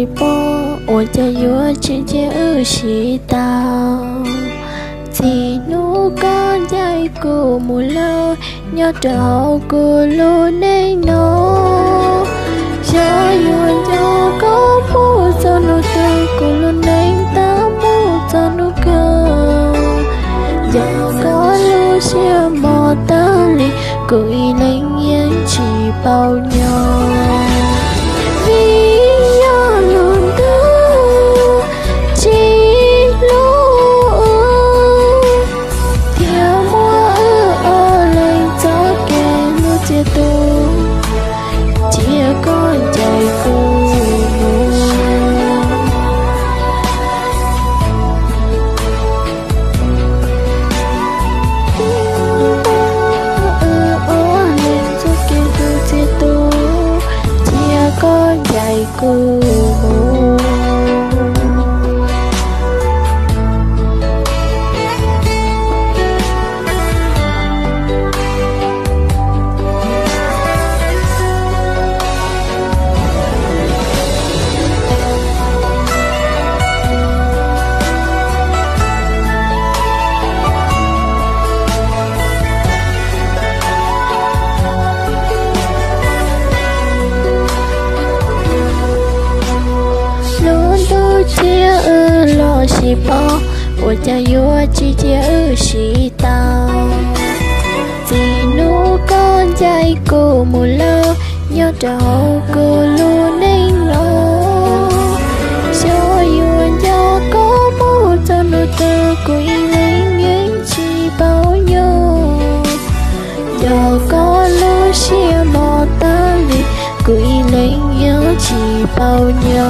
是波，我家有只只有是道。chỉ nu con dạy cô mù lâu nhớ trâu cô lô nên nó cho yuan cho có bố cho nó tư cô lô nên ta bố cho nó cơ giờ có lô xe mò ta li cười lên yên chỉ bao nhau vì nhớ luôn tư chỉ lo xì bó, 我家有只只有是道。chỉ nu con dạy cô mù lâu, nhớ trâu cô luôn nên lo. cho yuan cho có bố cho nó tơ quý lên những chỉ bao nhiêu. giờ có lối xe mò ta li quý lên nhớ chỉ bao nhiêu.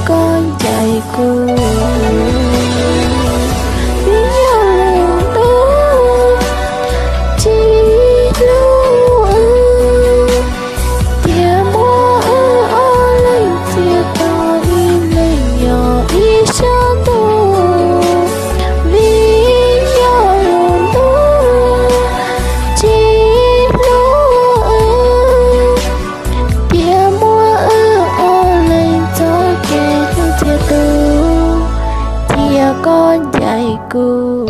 Con dạy cô vì nhớ lòng tôi chỉ lưu tia mua ở lên chia to im lên nhỏ ý sao tôi vì nhớ lòng tôi chỉ lưu tia mua ở lên cho kê chia tu thì con dạy cô.